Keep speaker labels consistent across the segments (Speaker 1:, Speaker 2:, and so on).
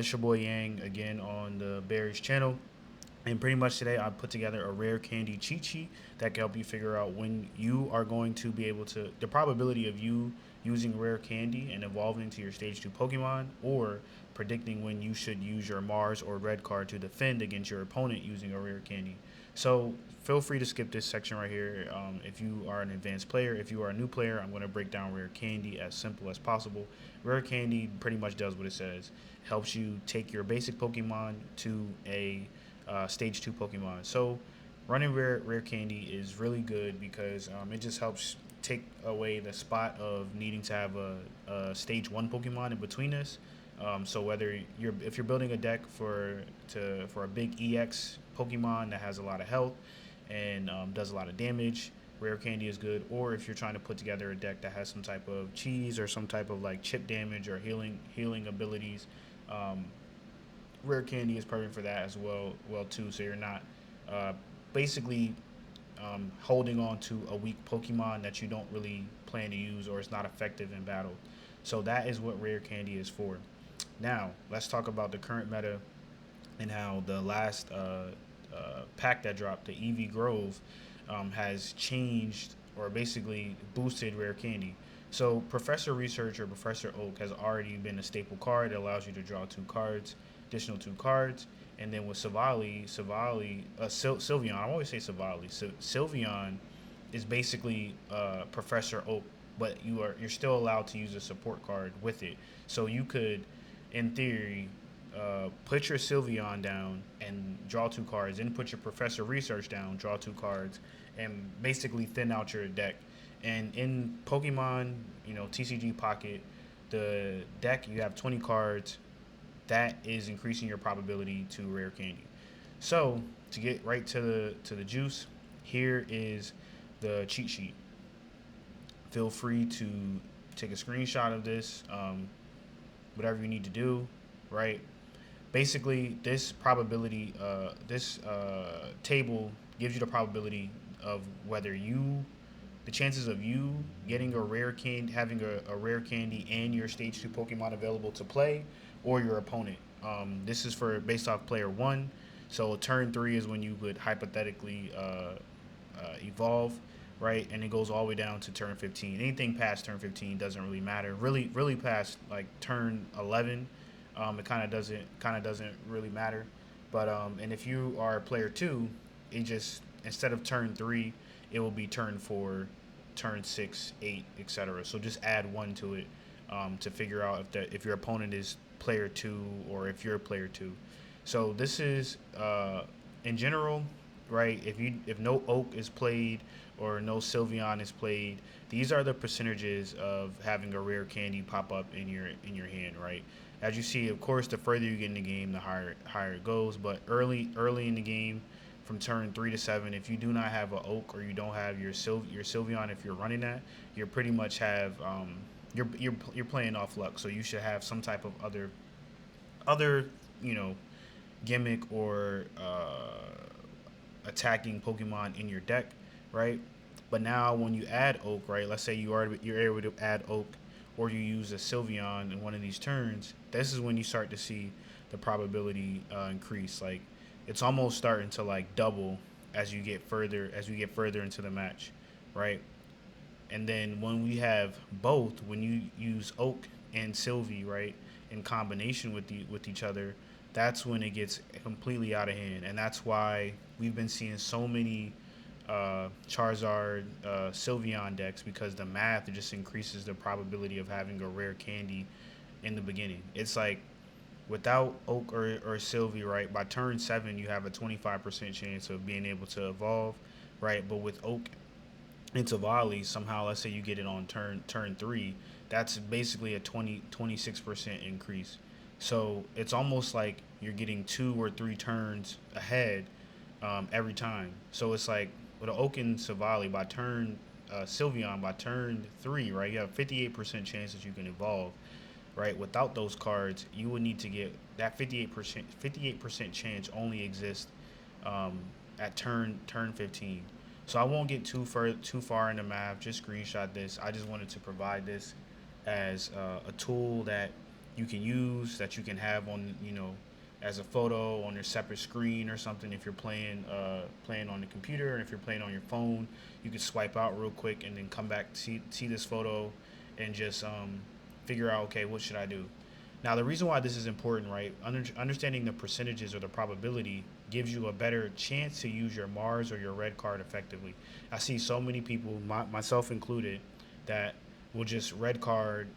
Speaker 1: It's your boy Yang again on the Bearish channel. And pretty much today I put together a rare candy cheat sheet that can help you figure out when you are going to be able to, the probability of you using rare candy and evolving to your stage 2 Pokemon, or predicting when you should use your Mars or red card to defend against your opponent using a rare candy. So feel free to skip this section right here if you are an advanced player. If you are a new player, I'm going to break down rare candy as simple as possible. Rare candy pretty much does what it says. Helps you take your basic Pokemon to a stage 2 Pokemon. So running rare candy is really good because it just helps take away the spot of needing to have a stage 1 Pokemon in between us. So whether if you're building a deck for a big EX Pokemon that has a lot of health and does a lot of damage, rare candy is good. Or if you're trying to put together a deck that has some type of cheese or some type of like chip damage or healing abilities, um, rare candy is perfect for that as well too. So you're not uh, basically holding on to a weak Pokemon that you don't really plan to use or it's not effective in battle. So that is what rare candy is for. Now let's talk about the current meta and how the last pack that dropped, the EV Grove, has changed or basically boosted rare candy. So Professor Research or Professor Oak has already been a staple card. It allows you to draw two cards, additional two cards. And then with Sylveon, I always say Savali. So Sylveon is basically Professor Oak, but you're still allowed to use a support card with it. So you could, in theory, put your Sylveon down and draw two cards, then put your Professor Research down, draw two cards, and basically thin out your deck. And in Pokemon, TCG Pocket, the deck you have 20 cards. That is increasing your probability to rare candy. So to get right to the juice, here is the cheat sheet. Feel free to take a screenshot of this, whatever you need to do, right? Basically, this table gives you the probability of whether the chances of you getting a rare candy, having a rare candy and your stage 2 Pokemon available to play, or your opponent. This is for based off player one. So turn 3 is when you would hypothetically evolve, right? And it goes all the way down to turn 15. Anything past turn 15 doesn't really matter. Really past like turn 11, it kind of doesn't really matter. But and if you are player two, it just instead of turn 3, it will be turn 4, turn 6, 8, etc. So just add one to it to figure out if your opponent is player 2 or if you're player 2. So this is in general, right? If no Oak is played or no Sylveon is played, these are the percentages of having a rare candy pop up in your hand, right? As you see, of course, the further you get in the game, the higher it goes. But early in the game, from turn 3 to 7, if you do not have an Oak or you don't have your Sylveon, if you're running that, you're pretty much have you're playing off luck. So you should have some type of other you know gimmick or attacking Pokemon in your deck, right? But now when you add Oak, right? Let's say you're able to add Oak, or you use a Sylveon in one of these turns. This is when you start to see the probability increase. Like it's almost starting to like double as you get further into the match, right? And then when we have both, when you use Oak and Sylvie, right, in combination with each other, that's when it gets completely out of hand, and that's why we've been seeing so many Charizard, Sylveon decks because the math just increases the probability of having a rare candy in the beginning. It's like without Oak or Sylvie, right, by turn 7 you have a 25% chance of being able to evolve, right? But with Oak into volley somehow, let's say you get it on turn 3, that's basically a 26% increase. So it's almost like you're getting 2 or 3 turns ahead every time. So it's like with an Oaken Savali by turn Sylveon by turn 3, right? You have a 58% chance that you can evolve, right? Without those cards, you would need to get that 58% chance only exists um, at turn 15. So I won't get too far in the math. Just screenshot this. I just wanted to provide this as a tool that you can use, that you can have on, as a photo on your separate screen or something. If you're playing on the computer, and if you're playing on your phone, you can swipe out real quick and then come back, see this photo, and just figure out, okay, what should I do. Now, the reason why this is important, right? Understanding the percentages or the probability gives you a better chance to use your Mars or your red card effectively. I see so many people, myself included, that will just red card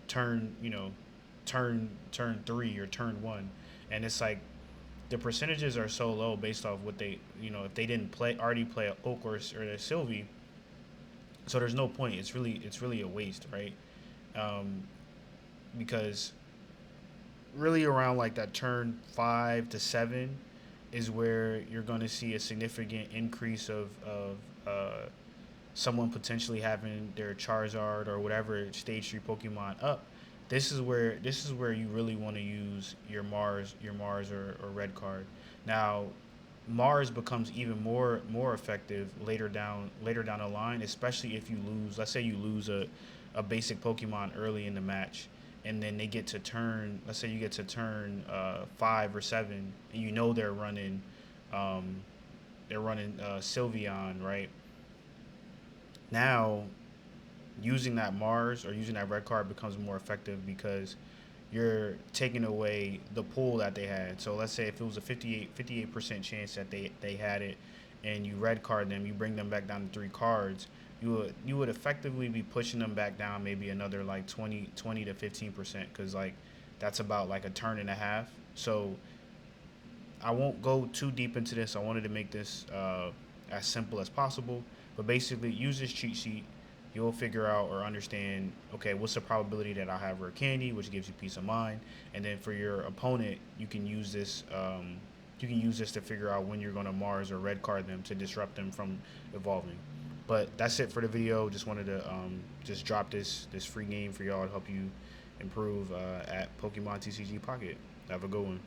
Speaker 1: turn, turn three or turn one, and it's like the percentages are so low based off what they, if they didn't already play a Oak or a Sylvie, so there's no point. It's really a waste, right? Um, because really around like that turn 5 to 7 is where you're going to see a significant increase of someone potentially having their Charizard or whatever stage 3 Pokemon up. This is where you really want to use your Mars or red card. Now, Mars becomes even more effective later down the line, especially if you lose. Let's say you lose a basic Pokemon early in the match, and then they get to turn. Let's say you get to turn 5 or 7, and um, they're running Sylveon, right? Now, using that Mars or using that red card becomes more effective because you're taking away the pool that they had. So let's say if it was a 58% chance that they had it, and you red card them, you bring them back down to 3 cards, you would effectively be pushing them back down maybe another like 20 to 15%, because like that's about like a turn and a half. So I won't go too deep into this. I wanted to make this as simple as possible. But basically, use this cheat sheet. You'll figure out or understand, okay, what's the probability that I'll have rare candy, which gives you peace of mind. And then for your opponent, you can use this. You can use this to figure out when you're going to Mars or red card them to disrupt them from evolving. But that's it for the video. Just wanted to just drop this free game for y'all to help you improve at Pokemon TCG Pocket. Have a good one.